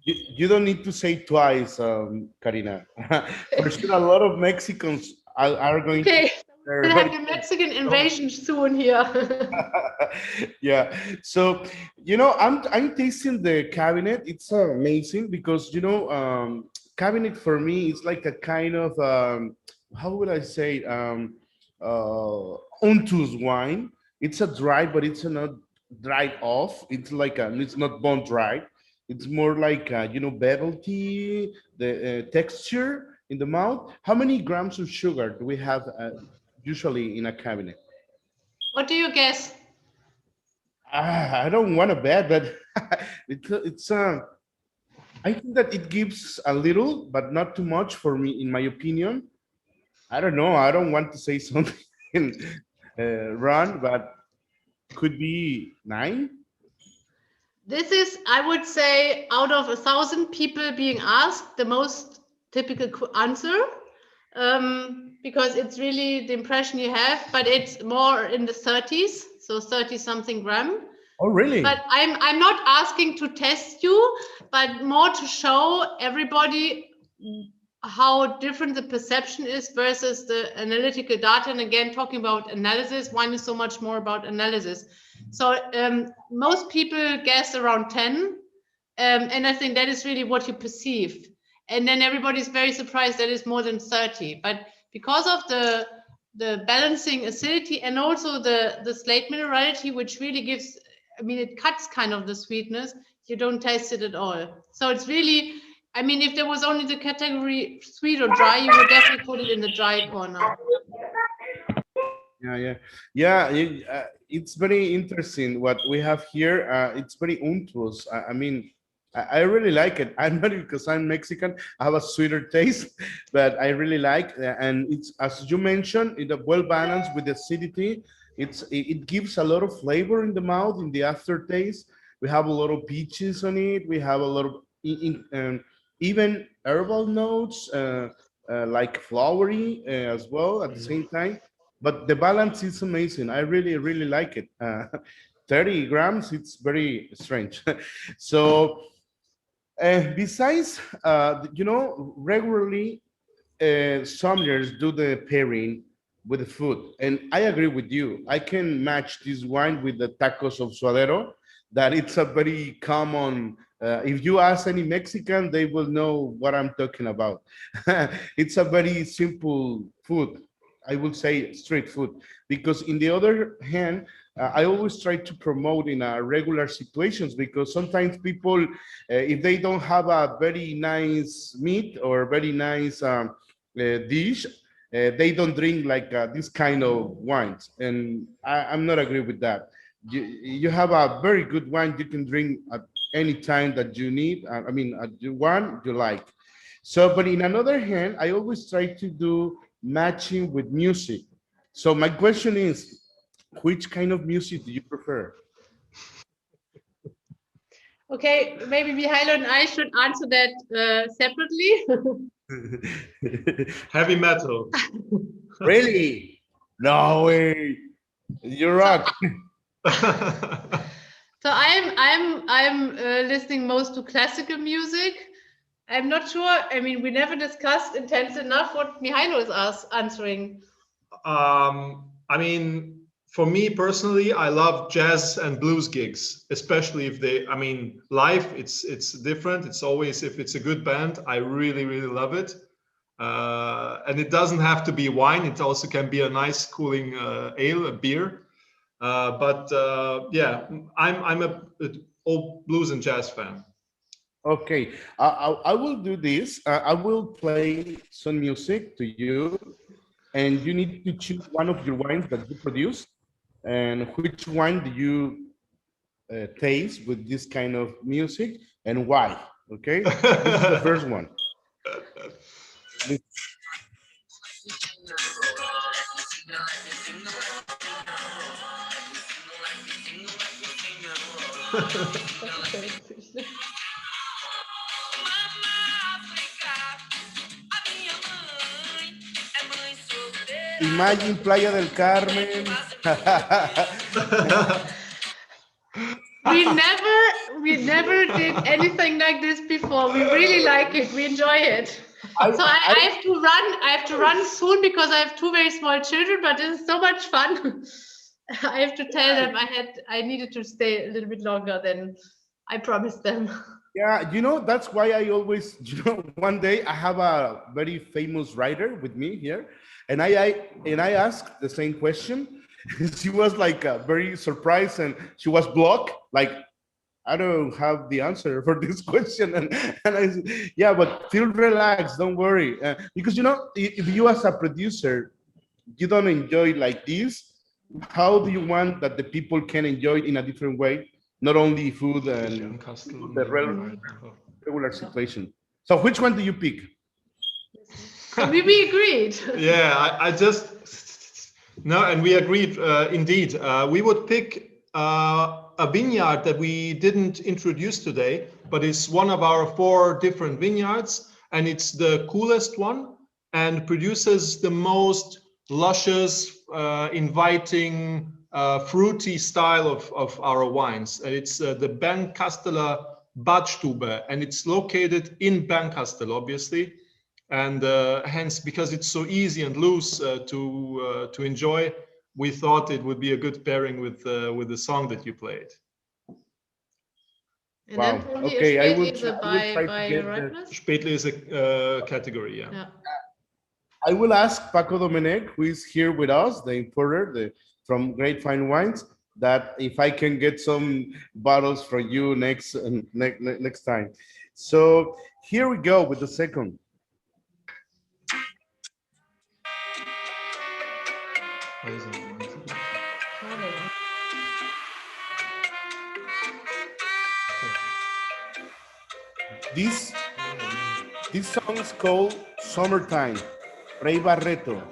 You don't need to say twice, Karina. For sure, a lot of Mexicans are going to We'll have the Mexican invasion soon here. Yeah. So, I'm tasting the cabinet. It's amazing because, cabinet for me is like a kind of, how would I say, untus wine. It's a dry, but it's not dried off. It's like it's not bone dry. It's more like, velvety, the texture in the mouth. How many grams of sugar do we have usually in a cabinet? What do you guess? I don't want to bet, but it's I think that it gives a little, but not too much for me, in my opinion. I don't know. I don't want to say something wrong, but could be 9. This is, I would say, out of 1,000 people being asked, the most typical answer, because it's really the impression you have, but it's more in the 30s, so 30 something gram. Oh, really? But I'm not asking to test you, but more to show everybody how different the perception is versus the analytical data. And again, talking about analysis, wine is so much more about analysis. So most people guess around 10. And I think that is really what you perceive. And then everybody's very surprised that it's more than 30. But because of the balancing acidity and also the slate minerality, which really gives, I mean, it cuts kind of the sweetness, you don't taste it at all. So it's really, I mean, if there was only the category sweet or dry, you would definitely put it in the dry corner. Yeah. It's very interesting what we have here. It's very unctuous. I mean, I really like it. I'm not because I'm Mexican. I have a sweeter taste, but I really like, and it's, as you mentioned, it's well balanced with the acidity. It gives a lot of flavor in the mouth, in the aftertaste. We have a lot of peaches on it. We have a lot of even herbal notes, like flowery as well at the same time. But the balance is amazing. I really, really like it. 30 grams, it's very strange. So besides, regularly sommeliers do the pairing with the food. And I agree with you. I can match this wine with the tacos of suadero, that it's a very common, if you ask any Mexican, they will know what I'm talking about. It's a very simple food. I would say street food, because in the other hand, I always try to promote in regular situations, because sometimes people, if they don't have a very nice meat or very nice dish, they don't drink like this kind of wines, and I'm not agree with that. You have a very good wine you can drink at any time that you need. I mean, you want, you like. So, but in another hand, I always try to do matching with music. So my question is, which kind of music do you prefer? Okay, maybe Mihailo and I should answer that separately. Heavy metal. Really? No way. You're rock. So I'm listening most to classical music. I'm not sure. I mean, we never discussed intense enough what Mihailo is answering. I mean, for me personally, I love jazz and blues gigs, especially if they, I mean, live, it's different. It's always, if it's a good band, I really, really love it. And it doesn't have to be wine. It also can be a nice cooling ale, a beer. Yeah, I'm a old blues and jazz fan. Okay, I will do this. I will play some music to you, and you need to choose one of your wines that you produce, and which wine do you taste with this kind of music, and why? Okay, this is the first one. Imagine Playa del Carmen. We never did anything like this before. We really like it. We enjoy it. So I have to run. I have to run soon because I have two very small children. But this is so much fun. I have to tell them I needed to stay a little bit longer than I promised them. Yeah, that's why I always, one day I have a very famous writer with me here, and I asked the same question. She was like very surprised, and she was blocked, like, I don't have the answer for this question. And I said, yeah, but feel relaxed, don't worry. Because, if you as a producer, you don't enjoy like this, how do you want that the people can enjoy it in a different way? Not only food and the regular situation. So which one do you pick? So we agreed. Yeah, I just, no, and we agreed, indeed. We would pick a vineyard that we didn't introduce today, but it's one of our 4 different vineyards, and it's the coolest one and produces the most luscious, inviting, fruity style of our wines. And it's the Berkanstel-Wehlen, and it's located in Bernkastel, obviously. And hence, because it's so easy and loose to enjoy, we thought it would be a good pairing with the song that you played. And then okay, I will by try to get ripeness? Spätle is a category, yeah. I will ask Paco Domenech, who is here with us, the importer from Great Fine Wines, that if I can get some bottles for you next time. So here we go with the second. This song is called Summertime, Rey Barreto.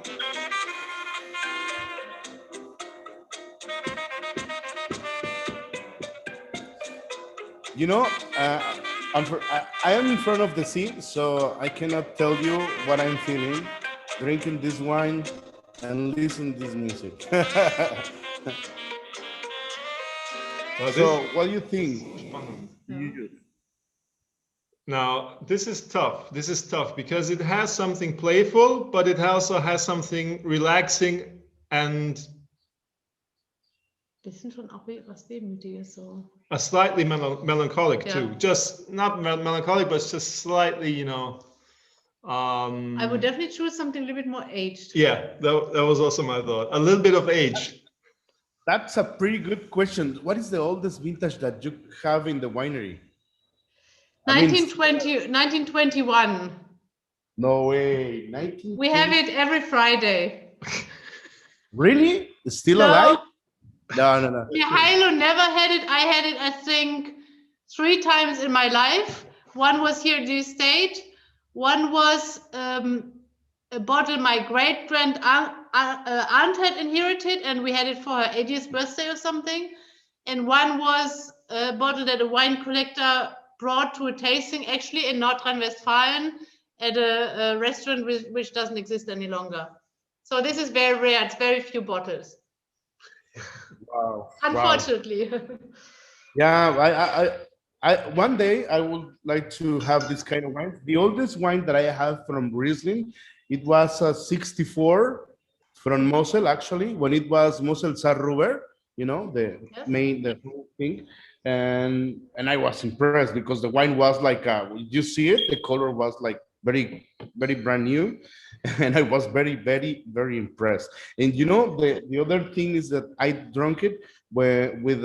I am in front of the sea, so I cannot tell you what I'm feeling, drinking this wine and listening to this music. So, what do you think? Now, this is tough. This is tough because it has something playful, but it also has something relaxing and a slightly melancholic too. Just not melancholic, but just slightly, I would definitely choose something a little bit more aged. Yeah, that was also my thought. A little bit of age. That's a pretty good question. What is the oldest vintage that you have in the winery? 1921. No way. 1920? We have it every Friday. Really? It's still alive? No. Mihailo never had it. I had it, I think, 3 times in my life. One was here at the estate. One was a bottle my great-grand aunt had inherited, and we had it for her 80th birthday or something. And one was a bottle that a wine collector brought to a tasting, actually, in North Rhine-Westphalia at a restaurant which doesn't exist any longer. So this is very rare. It's very few bottles. Wow. Unfortunately. Wow. Yeah, I one day I would like to have this kind of wine. The oldest wine that I have from Riesling, it was a 64 from Mosel, actually, when it was Mosel Saarruber, the whole thing. And I was impressed because the wine was like, you see it, the color was like very, very brand new. And I was very, very, very impressed. And the other thing is that I drank it with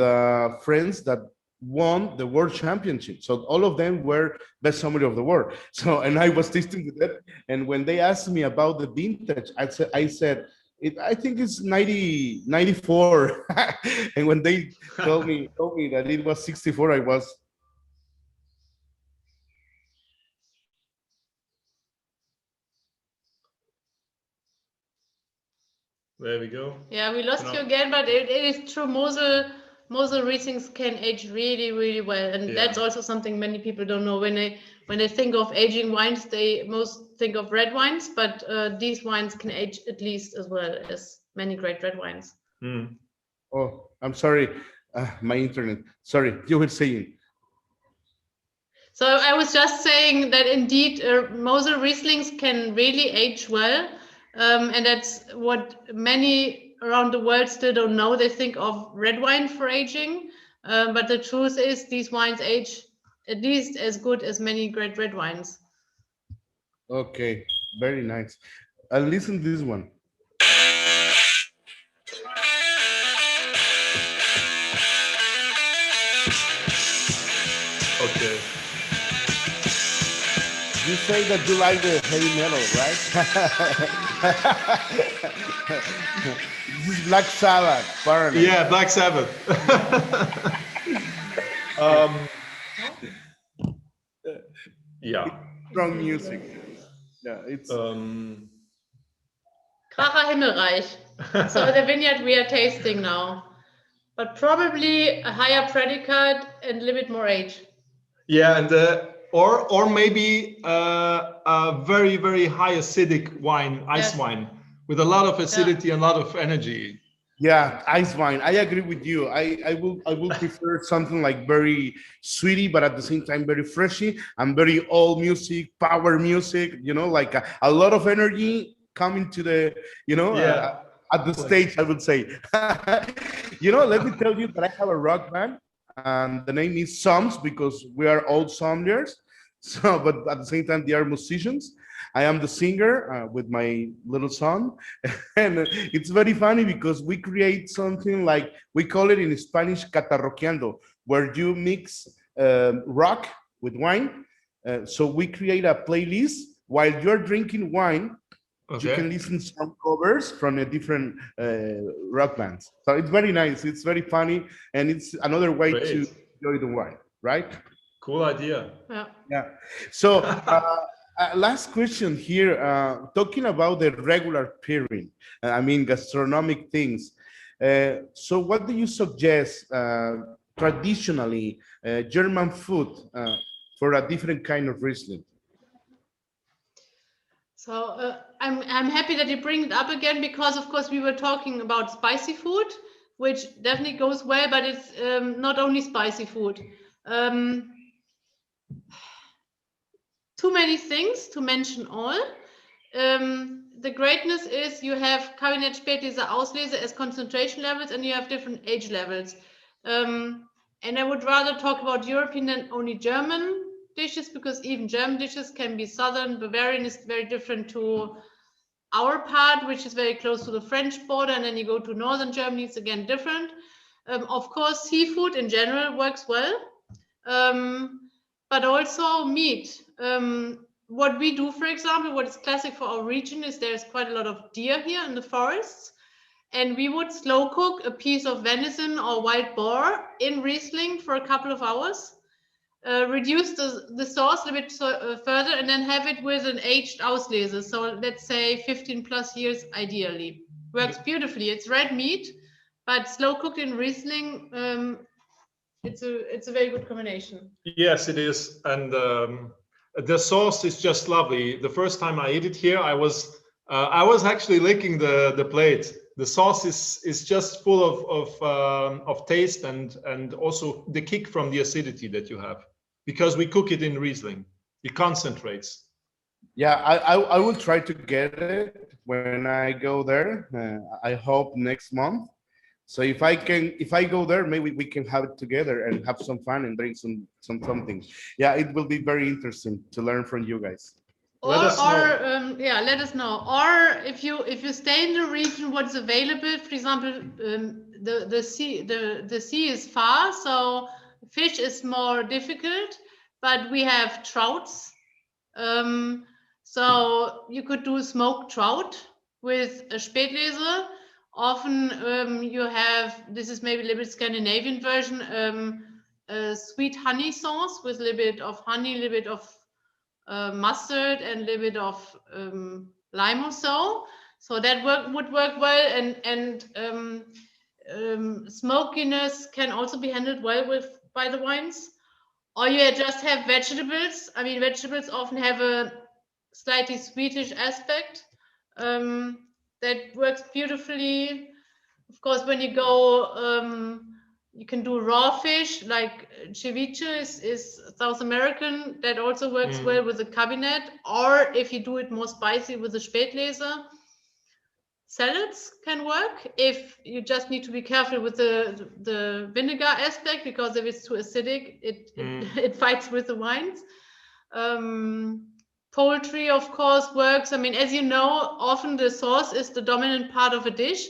friends that won the world championship. So all of them were best sommelier of the world. So, and I was tasting with that. And when they asked me about the vintage, I said, I think it's 94. And when they told me that it was 64, I was. There we go. Yeah, we lost you again, but it is true. Mosel Rieslings can age really, really well, and that's also something many people don't know. When they think of aging wines, they most think of red wines, but these wines can age at least as well as many great red wines. Mm. Oh, I'm sorry, my internet. Sorry, you were saying. So I was just saying that indeed Mosel Rieslings can really age well. And that's what many around the world still don't know. They think of red wine for aging. But the truth is these wines age at least as good as many great red wines. Okay, very nice. Listen to this one. Okay. You say that you like the heavy metal, right? This is Black Sabbath, apparently. Yeah, Black Sabbath. Yeah. Strong music. Yeah, it's. Kracher Himmelreich. So the vineyard we are tasting now, but probably a higher predicate and a little bit more age. Yeah, and or maybe a very, very high acidic wine, ice wine, with a lot of acidity and a lot of energy. Yeah, ice wine. I agree with you. I will prefer something like very sweety, but at the same time very freshy and very old music, power music. You know, like a lot of energy coming to the, you know, at the stage. I would say. You know, let me tell you that I have a rock band, and the name is Psalms because we are all sommeliers. So, but at the same time, they are musicians. I am the singer with my little son, and it's very funny because we create something like, we call it in Spanish catarroqueando, where you mix rock with wine. So we create a playlist while you're drinking wine. You can listen to some covers from a different rock bands. So it's very nice. It's very funny, and it's another way to enjoy the wine, right? Cool idea. Yeah. So last question here, talking about the regular pairing, I mean, gastronomic things. So what do you suggest traditionally German food for a different kind of Riesling? So I'm happy that you bring it up again, because of course we were talking about spicy food, which definitely goes well, but it's not only spicy food. Too many things to mention all. The greatness is you have Kabinett Spätlese Auslese as concentration levels, and you have different age levels. And I would rather talk about European than only German dishes, because even German dishes can be Southern. Bavarian is very different to our part, which is very close to the French border, and then you go to Northern Germany, it's again different. Of course, seafood in general works well, but also meat. What we do, for example, what is classic for our region is there's quite a lot of deer here in the forests, and we would slow cook a piece of venison or wild boar in Riesling for a couple of hours, reduce the sauce a bit further, and then have it with an aged Auslese. So let's say 15 plus years ideally. Works beautifully. It's red meat, but slow cooked in Riesling. It's a very good combination. Yes, it is, and the sauce is just lovely. The first time I ate it here, I was actually licking the plate. The sauce is just full of taste and also the kick from the acidity that you have, because we cook it in Riesling. It concentrates. Yeah, I will try to get it when I go there. I hope next month. So if I go there, maybe we can have it together and have some fun and drink something. Yeah, it will be very interesting to learn from you guys. Let us know. Or if you stay in the region, what's available? For example, the sea is far, so fish is more difficult. But we have trouts, so you could do smoked trout with a Spätlese. Often you have, this is maybe a little bit Scandinavian version, a sweet honey sauce with a little bit of honey, a little bit of mustard, and a little bit of lime or so. So that would work well, and smokiness can also be handled well by the wines. Or you just have vegetables. I mean, vegetables often have a slightly sweetish aspect. That works beautifully. Of course, when you go you can do raw fish, like ceviche is South American. That also works well with the cabinet. Or if you do it more spicy with the Spätlese, salads can work. If you just need to be careful with the vinegar aspect, because if it's too acidic, it fights with the wines. Poultry, of course, works. I mean, as you know, often the sauce is the dominant part of a dish.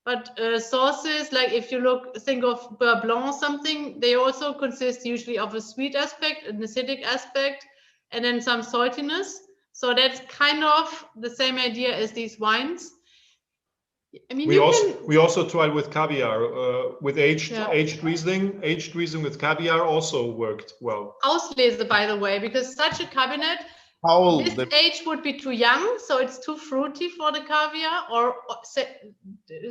But sauces, like if you think of beurre blanc or something, they also consist usually of a sweet aspect, an acidic aspect, and then some saltiness. So that's kind of the same idea as these wines. I mean, we also tried with caviar, with aged Riesling. Aged Riesling with caviar also worked well. Auslese, by the way, because such a cabinet, this age would be too young, so it's too fruity for the caviar or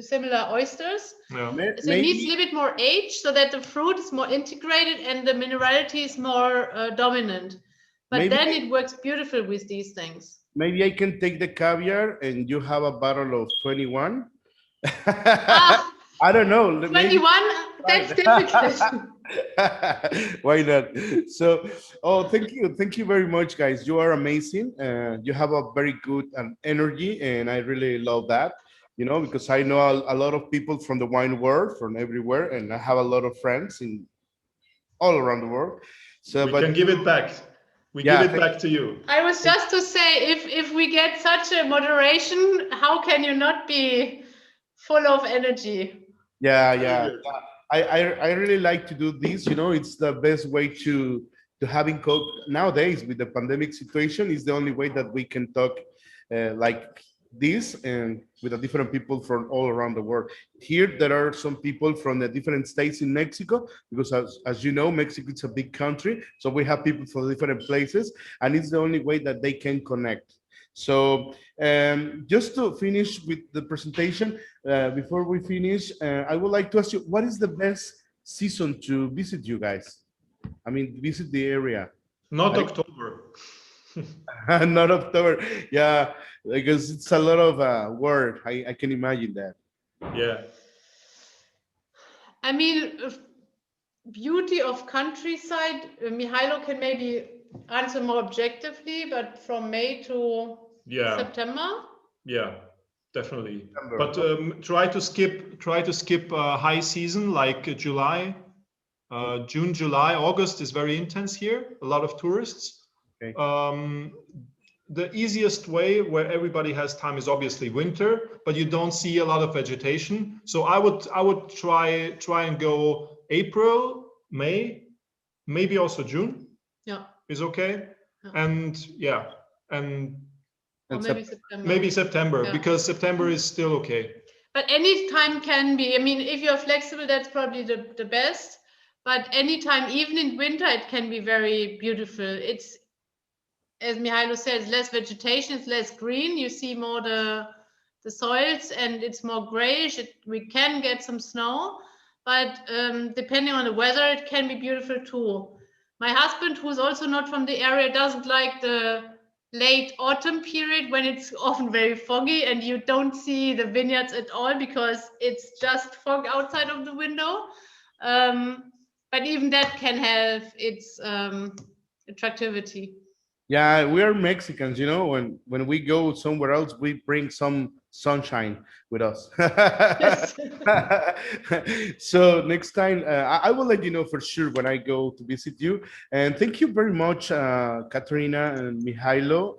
similar oysters. Yeah. So it needs a little bit more age so that the fruit is more integrated and the minerality is more dominant. But then it works beautiful with these things. Maybe I can take the caviar and you have a bottle of 21. I don't know. 21, that's difficult. Why not? So, thank you very much, guys. You are amazing. You have a very good energy, and I really love that. You know, because I know a lot of people from the wine world, from everywhere, and I have a lot of friends in all around the world. So, we can give it back. We give it back to you. I was just to say, if we get such a moderation, how can you not be full of energy? Yeah. I really like to do this. You know, it's the best way to having nowadays with the pandemic situation. Is the only way that we can talk like this and with the different people from all around the world. Here there are some people from the different states in Mexico, because as you know, Mexico is a big country, so we have people from different places, and it's the only way that they can connect. So just to finish with the presentation, before we finish, I would like to ask you, what is the best season to visit you guys? I mean, visit the area. Not October. Not October. Yeah, because it's a lot of work. I can imagine that. Yeah. I mean, beauty of countryside, Mihailo can maybe answer more objectively, but from May to September. Yeah, definitely. But try to skip high season like July, June, July, August is very intense here. A lot of tourists. Okay. The easiest way where everybody has time is obviously winter, but you don't see a lot of vegetation. So I would try and go April, May, maybe also June. Yeah, is okay. Yeah. And maybe September, because September is still okay. But any time can be. I mean, if you're flexible, that's probably the best. But anytime, even in winter, it can be very beautiful. It's, as Mihailo says, less vegetation, it's less green. You see more the soils, and it's more grayish. We can get some snow, but depending on the weather, it can be beautiful too. My husband, who's also not from the area, doesn't like the late autumn period when it's often very foggy and you don't see the vineyards at all because it's just fog outside of the window. But even that can have its attractivity. Yeah, we are Mexicans, you know, when we go somewhere else, we bring some sunshine with us. So next time, I will let you know for sure when I go to visit you. And thank you very much, Katharina and Mihailo.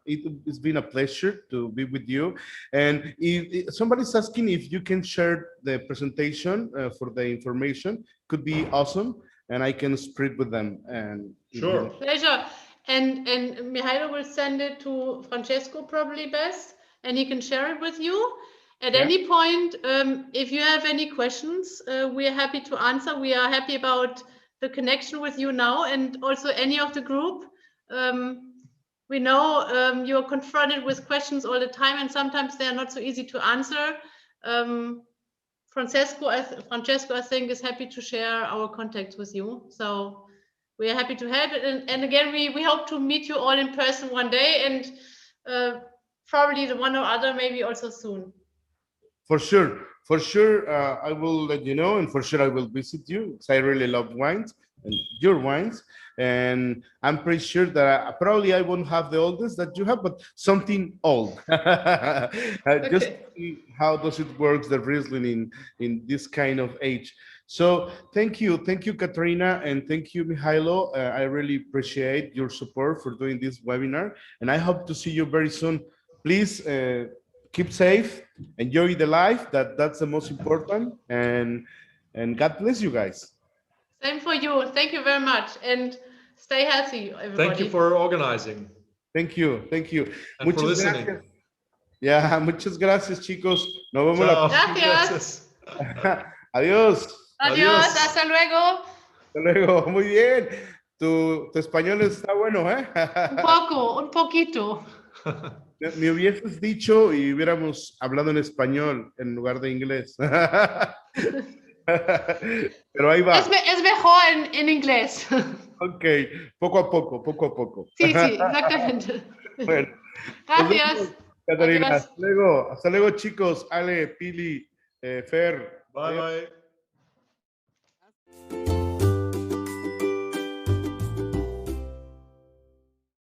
It's been a pleasure to be with you. And if somebody's asking if you can share the presentation for the information, could be awesome. And I can spread with them. And sure. Pleasure. And Mihailo will send it to Francesco probably best, and he can share it with you. At any point, if you have any questions, we are happy to answer. We are happy about the connection with you now, and also any of the group. We know you're confronted with questions all the time, and sometimes they are not so easy to answer. Francesco, I think, is happy to share our contacts with you. So we are happy to help. And again, we hope to meet you all in person one day, and probably the one or other maybe also soon. For sure. For sure, I will let you know, and for sure I will visit you because I really love wines and your wines. And I'm pretty sure that probably I won't have the oldest that you have, but something old. Just to see how does it works the Riesling in this kind of age. So thank you, Katharina, and thank you, Mihailo. I really appreciate your support for doing this webinar, and I hope to see you very soon. Please keep safe, enjoy the life. That's the most important, and God bless you guys. Same for you. Thank you very much, and stay healthy, everybody. Thank you for organizing. Thank you. And for listening. Gracias. Yeah, muchas gracias, chicos. Nos vemos Chao. Gracias. Adiós. Adiós, hasta luego. Hasta luego. Muy bien. Tu español está bueno, ¿eh? Un poquito. Me hubieses dicho y hubiéramos hablado en español en lugar de inglés. Pero ahí va. Es mejor en inglés. Ok, poco a poco. Sí, exactamente. Bueno. Gracias. Katharina, Adiós. hasta luego, chicos. Ale, Pili, Fer. Bye.